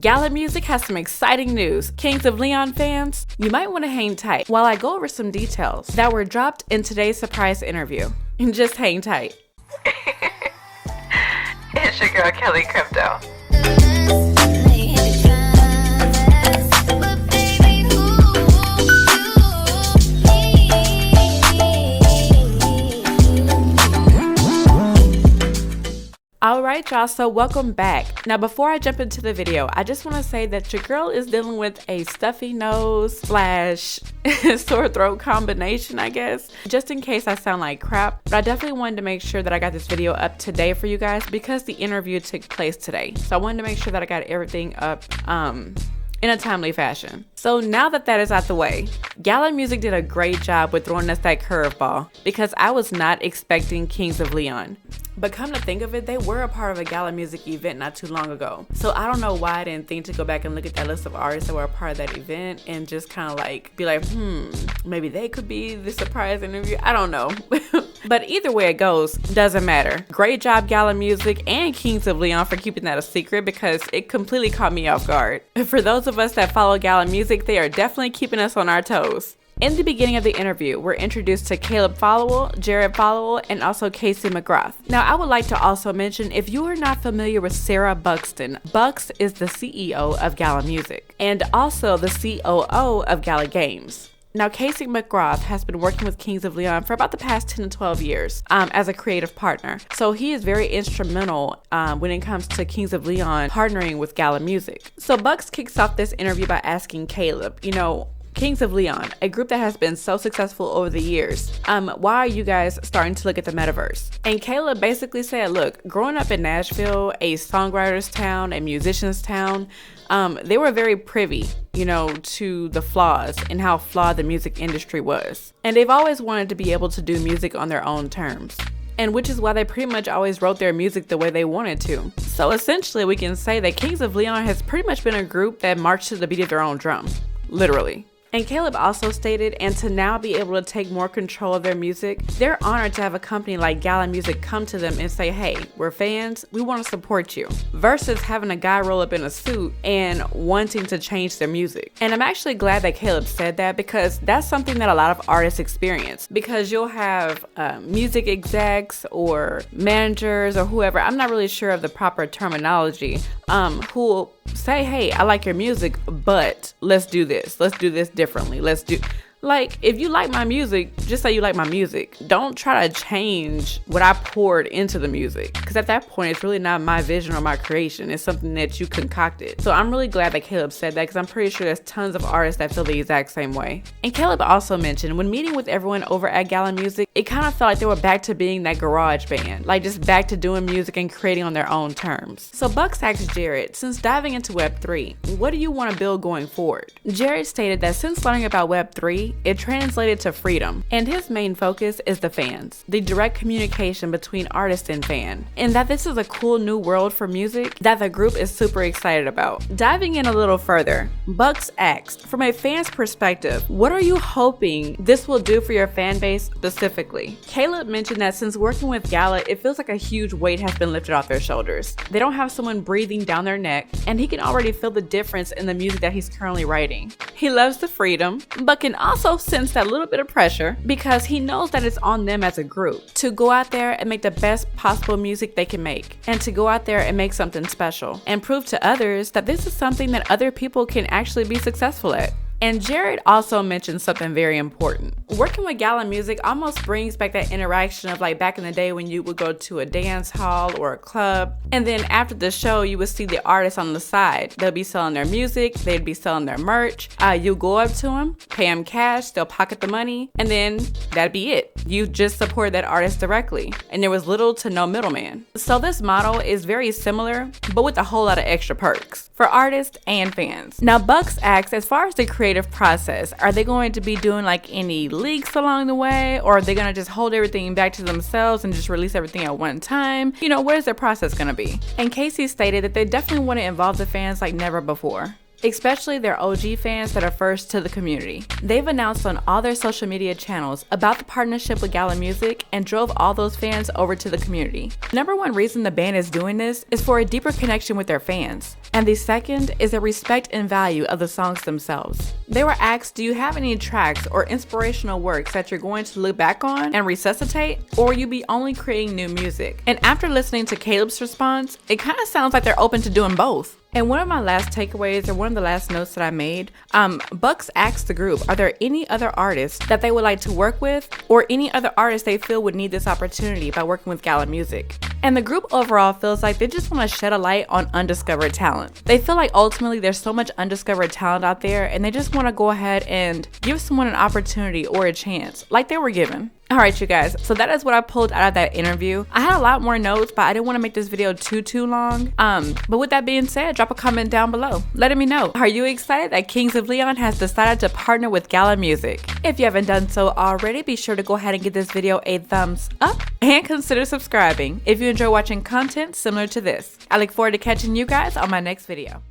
Gala Music has some exciting news. Kings of Leon fans, you might want to hang tight while I go over some details that were dropped in today's surprise interview. And just hang tight. It's your girl KelliCrypto. Alright y'all, so welcome back. Now before I jump into the video, I just want to say that your girl is dealing with a stuffy nose / sore throat combination, I guess. Just in case I sound like crap, but I definitely wanted to make sure that I got this video up today for you guys because the interview took place today. So I wanted to make sure that I got everything up in a timely fashion. So now that that is out the way, Gala Music did a great job with throwing us that curveball because I was not expecting Kings of Leon. But come to think of it, they were a part of a Gala Music event not too long ago. So I don't know why I didn't think to go back and look at that list of artists that were a part of that event and just kind of like be like, maybe they could be the surprise interview. I don't know. But either way it goes, doesn't matter. Great job Gala Music and Kings of Leon for keeping that a secret because it completely caught me off guard. For those of us that follow Gala Music, they are definitely keeping us on our toes. In the beginning of the interview, we're introduced to 𝐃𝐈𝐒𝐂𝐋𝐀𝐈𝐿, 𝐿, and also Casey McGrath. Now, I would like to also mention, if you are not familiar with Sarah Buxton, Bux is the CEO of Gala Music and also the COO of Gala Games. Now, Casey McGrath has been working with Kings of Leon for about the past 10 to 12 years as a creative partner. So he is very instrumental when it comes to Kings of Leon partnering with Gala Music. So Bux kicks off this interview by asking Caleb, Kings of Leon, a group that has been so successful over the years, why are you guys starting to look at the metaverse? And Caleb basically said, look, growing up in Nashville, a songwriter's town, a musician's town, they were very privy, to the flaws and how flawed the music industry was. And they've always wanted to be able to do music on their own terms. And which is why they pretty much always wrote their music the way they wanted to. So essentially we can say that Kings of Leon has pretty much been a group that marched to the beat of their own drum, literally. And Caleb also stated, and to now be able to take more control of their music, they're honored to have a company like Gala Music come to them and say, hey, we're fans, we want to support you, versus having a guy roll up in a suit and wanting to change their music. And I'm actually glad that Caleb said that because that's something that a lot of artists experience, because you'll have music execs or managers or whoever, I'm not really sure of the proper terminology, who will say, hey, I like your music, but let's do this differently. Like, if you like my music, just say you like my music. Don't try to change what I poured into the music. Because at that point, it's really not my vision or my creation. It's something that you concocted. So I'm really glad that Caleb said that because I'm pretty sure there's tons of artists that feel the exact same way. And Caleb also mentioned when meeting with everyone over at Gala Music, it kind of felt like they were back to being that garage band. Like just back to doing music and creating on their own terms. So Bux asked Jared, since diving into Web3, what do you want to build going forward? Jared stated that since learning about Web3, it translated to freedom, and his main focus is the fans, the direct communication between artist and fan, and that this is a cool new world for music that the group is super excited about. Diving in a little further, Bux asked, from a fan's perspective, what are you hoping this will do for your fan base specifically? Caleb mentioned that since working with Gala, it feels like a huge weight has been lifted off their shoulders. They don't have someone breathing down their neck, and he can already feel the difference in the music that he's currently writing. He loves the freedom, but can also sense that little bit of pressure because he knows that it's on them as a group to go out there and make the best possible music they can make, and to go out there and make something special and prove to others that this is something that other people can actually be successful at. And Jared also mentioned something very important. Working with Gala Music almost brings back that interaction of like back in the day when you would go to a dance hall or a club, and then after the show you would see the artists on the side. They'll be selling their music, they'd be selling their merch. You go up to them, pay them cash, they'll pocket the money, and then that'd be it. You just support that artist directly, and there was little to no middleman. So this model is very similar, but with a whole lot of extra perks for artists and fans. Now Bux asks, as far as the creative process, are they going to be doing like any leaks along the way, or are they going to just hold everything back to themselves and just release everything at one time? What is their process going to be? And Casey stated that they definitely want to involve the fans like never before. especially their OG fans that are first to the community. They've announced on all their social media channels about the partnership with Gala Music and drove all those fans over to the community. Number one reason the band is doing this is for a deeper connection with their fans. And the second is the respect and value of the songs themselves. They were asked, do you have any tracks or inspirational works that you're going to look back on and resuscitate, or will you be only creating new music? And after listening to Caleb's response, it kind of sounds like they're open to doing both. And one of my last takeaways, or one of the last notes that I made, Bucks asked the group, are there any other artists that they would like to work with, or any other artists they feel would need this opportunity by working with Gala Music? And the group overall feels like they just want to shed a light on undiscovered talent. They feel like ultimately there's so much undiscovered talent out there, and they just want to go ahead and give someone an opportunity or a chance, like they were given. Alright you guys, so that is what I pulled out of that interview. I had a lot more notes, but I didn't want to make this video too long. But with that being said, drop a comment down below letting me know, are you excited that Kings of Leon has decided to partner with Gala Music? If you haven't done so already, be sure to go ahead and give this video a thumbs up and consider subscribing if you enjoy watching content similar to this. I look forward to catching you guys on my next video.